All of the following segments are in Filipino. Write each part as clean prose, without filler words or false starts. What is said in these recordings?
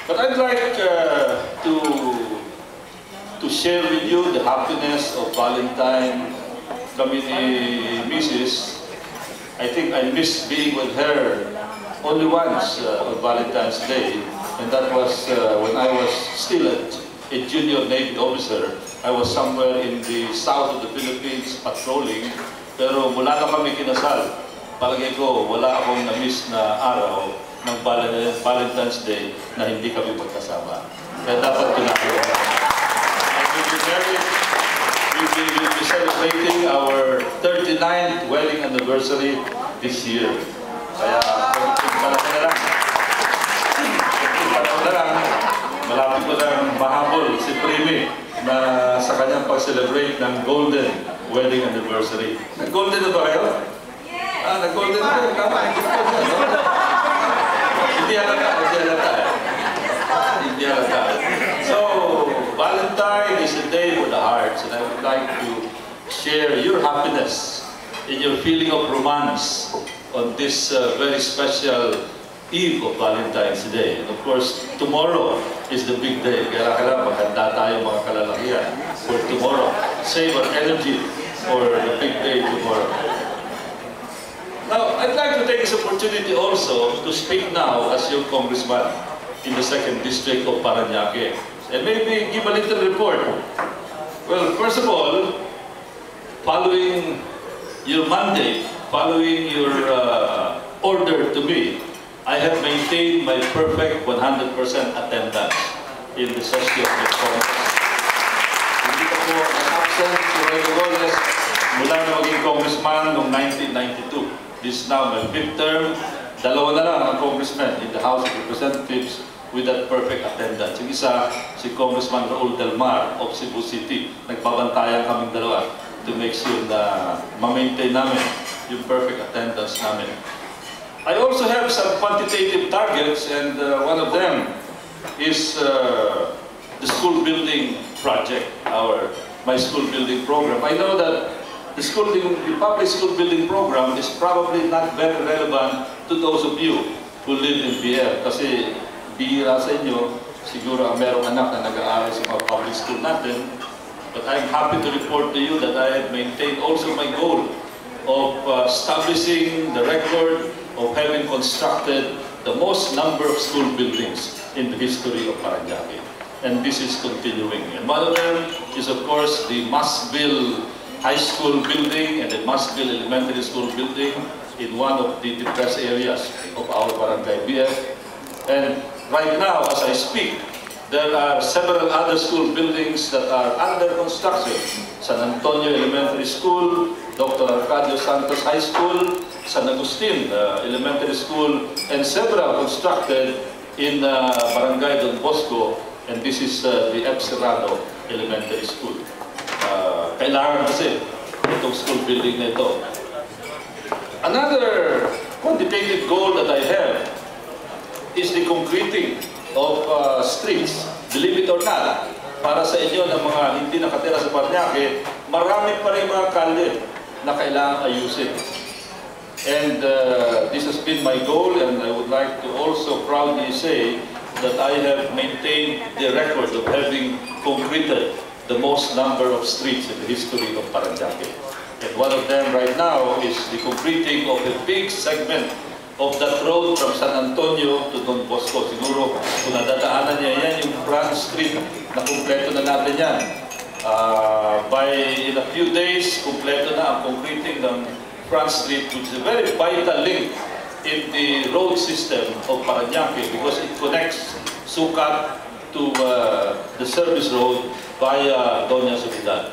But I'd like to share with you the happiness of Valentine. Kami ni Mrs. I think I missed being with her only once on Valentine's Day, and that was when I was still a junior Navy officer. I was somewhere in the south of the Philippines patrolling, pero mula na kami kinasal. Palagay ko, wala akong na-miss na araw ng Valentine's Day na hindi kami magkasama. Kaya dapat tunahin. We'll be celebrating our 39th wedding anniversary this year. Kaya, panahon na lang, malapit ko lang mahabol si Primi na sa kanyang pag-celebrate ng golden wedding anniversary. Nag-golden na ba kayo? Nag-golden na kayo? Hindi halata. So, Valentine is a day for the hearts, and I would like to share your happiness and your feeling of romance on this very special eve of Valentine's Day. And of course, tomorrow is the big day. Kaya maghanda tayo mga kalalakihan for tomorrow. Save our energy for the big day tomorrow. Now, I'd like to take this opportunity also to speak now as your congressman in the 2nd District of Parañaque. And maybe give a little report. Well, first of all, following your mandate, following your order to me, I have maintained my perfect 100% attendance in the session of the Congress. Hindi ako absent to Robles mula na maging congressman noong 1992. This is now my 5th term. Dalawa na lang ang congressman in the House of Representatives with that perfect attendance. Yung isa, si Congressman Raul Del Mar of Cebu City. Nagbabantayan kaming dalawa to make sure na ma-maintain namin yung perfect attendance namin. I also have some quantitative targets, and one of them is the school building project, my school building program. I know that the public school building program is probably not very relevant to those of you who live in PL, kasi bihira sa inyo, siguro ang merong anak na nag-aaral sa mga public school natin. But I'm happy to report to you that I have maintained also my goal of establishing the record of having constructed the most number of school buildings in the history of Parañaque. And this is continuing. And one of them is, of course, the Masville High School building and the Masville Elementary School building in one of the depressed areas of our barangay BF. And right now, as I speak, there are several other school buildings that are under construction. San Antonio Elementary School, Dr. Arcadio Santos High School, San Agustin Elementary School, and several constructed in Barangay Don Bosco, and this is the F. Cerrado Elementary School. Kailangan kasi itong school building na ito. Another quantitative goal that I have is the concreting of streets. Believe it or not, para sa inyo ng mga hindi nakatira sa Parañaque, marami pa rin mga kalye na kailangan ayusin. And this has been my goal, and I would like to also proudly say that I have maintained the record of having concreted the most number of streets in the history of Parañaque. And one of them right now is the completing of a big segment of that road from San Antonio to Don Bosco. Siguro, kung nadadaanan niya yan, yung Front Street, na kumpleto na natin yan. In a few days, kumpleto na ang completing ng Front Street, which is a very vital link in the road system of Parañaque because it connects Sucat to the service road via Doña Soledad.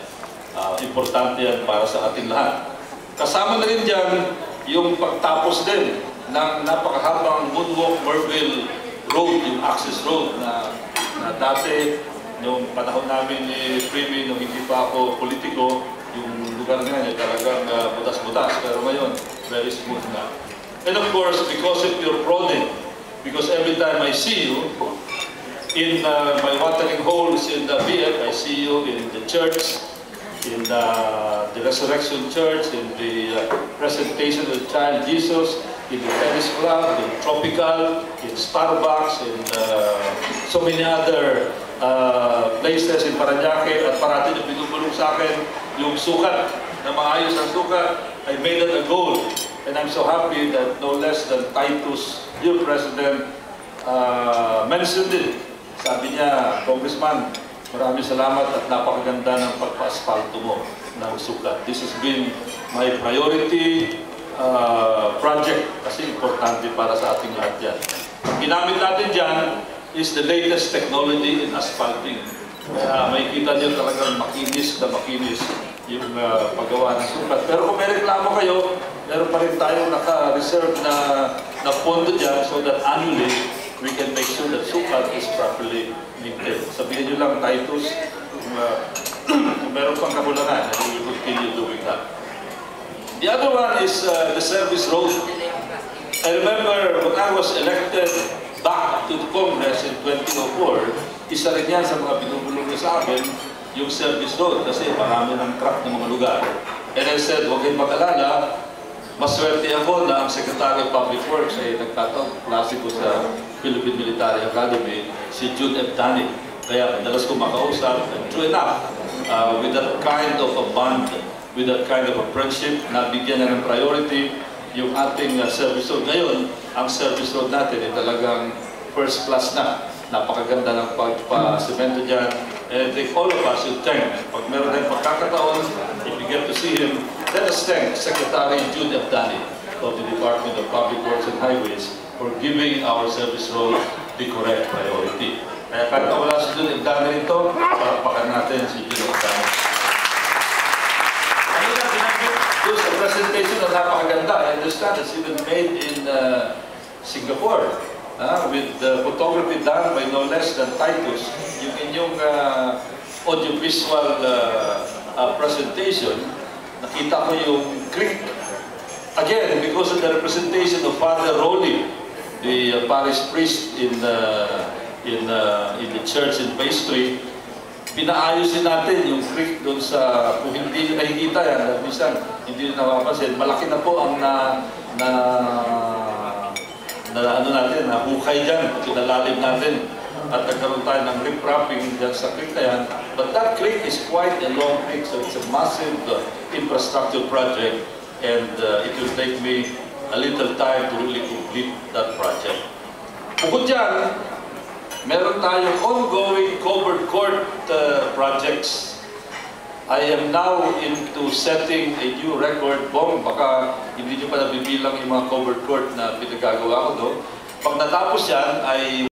Importante yan para sa ating lahat. Kasama na rin dyan yung pagtapos din ng napakahabang Moonwalk Merville Road, yung access road na dati, nung panahon namin ni Primi, nung hindi pa ako politiko, yung lugar nga niya talagang butas-butas, pero ngayon, very smooth na. And of course, because of your prodding, because every time I see you, in my watering holes in the BF, I see you in the church, in the Resurrection Church, in the presentation of the Child Jesus, in the tennis club, in Tropical, in Starbucks, in so many other places in Parañaque, at parati na binubulong sa akin yung sukat, na maayos ang sukat. I made it a goal, and I'm so happy that no less than Titus, your president, mentioned it. Sabi niya, Congressman, maraming salamat at napakaganda ng pagpa-asfalto mo ng sukat. This has been my priority project kasi importante para sa ating lahat yan. Ginamit natin dyan is the latest technology in asphalting. Kaya makikita niyo talagang makinis na makinis yung paggawa ng sukat. Pero kung may reklamo kayo, meron pa rin tayong naka-reserve na pondo dyan so that annually we can make sure that sukat is properly maintained. Sabihin nyo lang, Titus, kung meron pang kakulangan, and we will continue doing that. The other one is the service road. I remember when I was elected back to the Congress in 2004, isa rin yan sa mga binubulong niya sa akin, yung service road, kasi marami ng truck ng mga lugar. And I said, huwag kayong mag-alala, maswerte ako na ang Secretary of Public Works ay nagkataong klase ko sa Philippine Military Academy, si Jude F. Dani. Kaya madalas ko makausap, and true enough, with that kind of a bond, with that kind of a friendship, nabigyan na ng priority yung ating service road. Ngayon, ang service road natin ay talagang first class na. Napakaganda ng pagpa-semento dyan. And I think all of us should thank, pag meron tayong pagkakataon, if you get to see him, let us thank Secretary Jude F. Dani of the Department of Public Works and Highways for giving our service road the correct priority. Kaya kahit na wala si Jude F. Dani rito, parapakan natin si Jude F. Dani. Kanina binanggit doon sa presentation na napakaganda. I understand it's even made in Singapore. With photography done by no less than Titus. Yung inyong audiovisual presentation, nakita ko yung creek. Again, because of the representation of Father Rolly, the parish priest in the church in Bay Street, pinaayusin natin yung creek doon sa, kung hindi nyo nakikita yan, minsan hindi nyo napapansin, malaki na po ang hukay dyan, pinalalim natin, at nagkaroon tayo ng riprapping dyan sa creek na yan. But that creek is quite a long creek, so it's a massive infrastructure project, and it will take me a little time to really complete that project. Bukod dyan, meron tayong ongoing covered court projects. I am now into setting a new record. Baka hindi nyo pa nabibilang yung mga covered court na pinagagawa ko doon. Pag natapos yan, ay